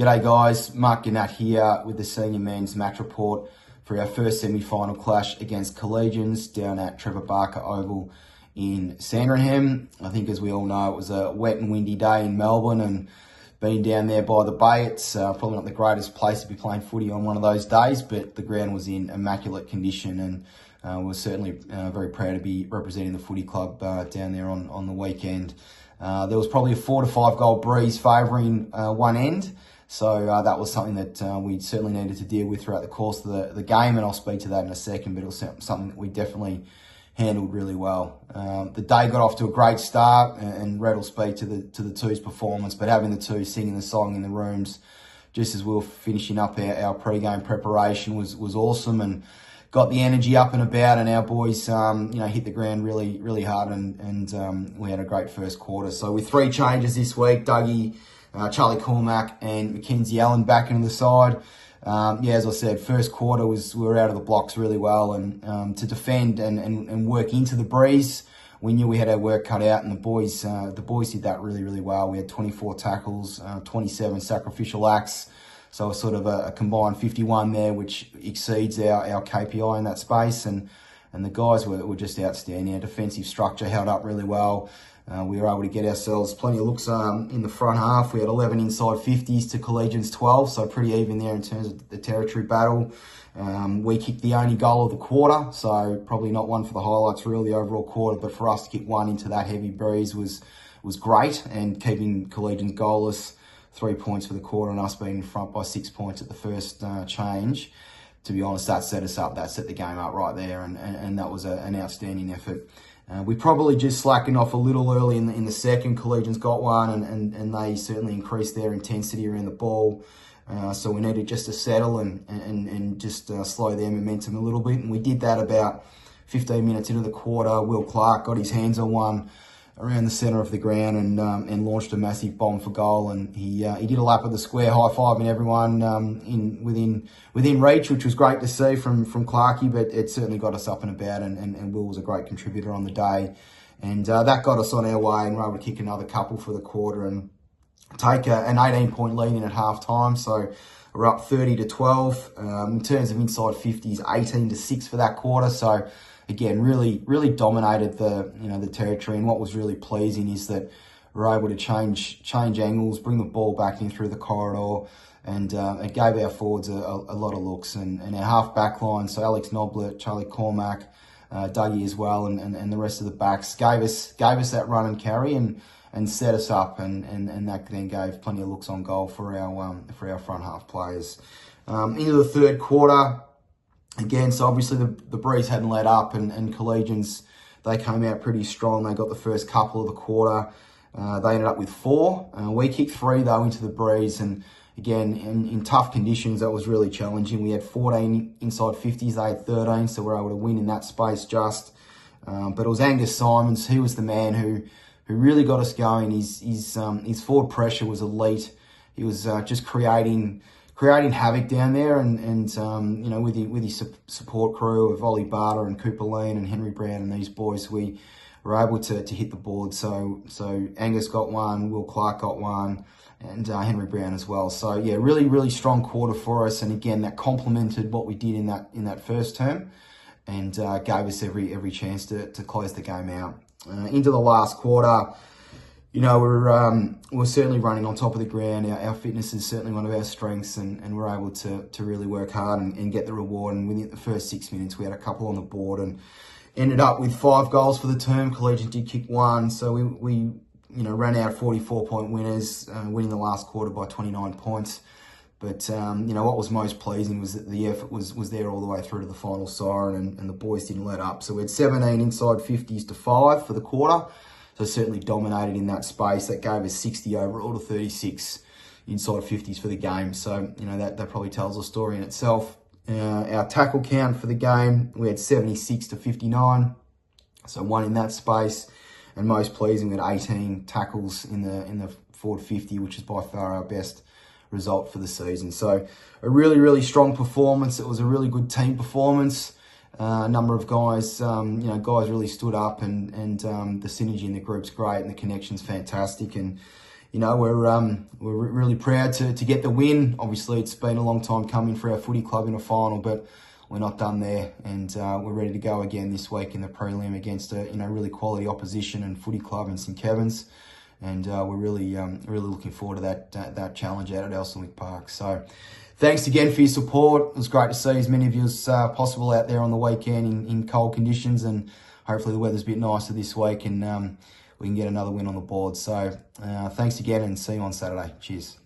G'day guys, Mark and Nat here with the senior men's match report for our first semi-final clash against Collegians down at Trevor Barker Oval in Sandringham. I think as we all know, it was a wet and windy day in Melbourne, and being down there by the bay, it's probably not the greatest place to be playing footy on one of those days, but the ground was in immaculate condition, and we're certainly very proud to be representing the footy club down there on the weekend. There was probably a 4 to 5 goal breeze favouring one end. So that was something that we certainly needed to deal with throughout the course of the game, and I'll speak to that in a second, but it was something that we definitely handled really well. The day got off to a great start, and Red will speak to the two's performance, but having the two singing the song in the rooms just as we were finishing up our pre-game preparation was awesome, and got the energy up and about, and our boys hit the ground really hard, and we had a great first quarter. So with 3 changes this week, Dougie, Charlie Cormack and Mackenzie Allen back into the side. As I said, first quarter we were out of the blocks really well, and to defend and work into the breeze, we knew we had our work cut out, and the boys did that really well. We had 24 tackles, 27 sacrificial acts, so sort of a combined 51 there, which exceeds our KPI in that space, and the guys were just outstanding. Our defensive structure held up really well. We were able to get ourselves plenty of looks in the front half. We had 11 inside 50s to Collegians 12, so pretty even there in terms of the territory battle. We kicked the only goal of the quarter, so probably not one for the highlights really, the overall quarter, but for us to kick one into that heavy breeze was great, and keeping Collegians goalless, 3 points for the quarter, and us being in front by 6 points at the first change. To be honest, that set us up, that set the game up right there, and that was an outstanding effort. We probably just slackened off a little early in the second. Collegians got one, and they certainly increased their intensity around the ball. So we needed just to settle and just slow their momentum a little bit. And we did that about 15 minutes into the quarter. Will Clark got his hands on one around the centre of the ground and launched a massive bomb for goal. And he did a lap of the square, high-fiving everyone within reach, which was great to see from Clarkey, but it certainly got us up and about, and Will was a great contributor on the day. And that got us on our way, and we were able to kick another couple for the quarter and take an 18-point lead in at half-time. So we're up 30 to 12. In terms of inside 50s, 18 to 6 for that quarter. So again, really dominated the territory, and what was really pleasing is that we were able to change angles, bring the ball back in through the corridor, and it gave our forwards a lot of looks, and our half back line, so Alex Noblet, Charlie Cormack, Dougie as well, and the rest of the backs gave us that run and carry and set us up, and that then gave plenty of looks on goal for our front half players. Into the third quarter. Again, so obviously the breeze hadn't let up, and Collegians, they came out pretty strong. They got the first couple of the quarter. They ended up with 4. We kicked 3 though into the breeze, and again, in tough conditions, that was really challenging. We had 14 inside 50s, they had 13, so we were able to win in that space just. But it was Angus Simons, he was the man who really got us going. His forward pressure was elite. He was just creating havoc down there, and with his support crew of Ollie Barter and Cooper Lean and Henry Brown and these boys, we were able to hit the board. So Angus got one, Will Clark got one, and Henry Brown as well. So yeah, really strong quarter for us, and again that complemented what we did in that first term, and gave us every chance to close the game out. Into the last quarter, we're certainly running on top of the ground. Our fitness is certainly one of our strengths, and we're able to really work hard and get the reward. And within the first 6 minutes, we had a couple on the board and ended up with 5 goals for the term. Collegians did kick 1, so we ran out 44-point winners, winning the last quarter by 29 points. But what was most pleasing was that the effort was there all the way through to the final siren, and the boys didn't let up. So we had 17 inside 50s to 5 for the quarter. So certainly dominated in that space. That gave us 60 overall to 36 inside 50s for the game. So, that probably tells a story in itself. Our tackle count for the game, we had 76 to 59. So 1 in that space. And most pleasing, we had 18 tackles in the forward 50, which is by far our best result for the season. So a really strong performance. It was a really good team performance. A number of guys, guys really stood up, and the synergy in the group's great, and the connection's fantastic. And we're really proud to get the win. Obviously, it's been a long time coming for our footy club in a final, but we're not done there, and we're ready to go again this week in the prelim against a really quality opposition and footy club in St Kevin's, and we're really looking forward to that challenge out at Elsternwick Park. So, thanks again for your support. It was great to see as many of you as possible out there on the weekend in cold conditions, and hopefully the weather's a bit nicer this week, and we can get another win on the board. So, thanks again, and see you on Saturday. Cheers.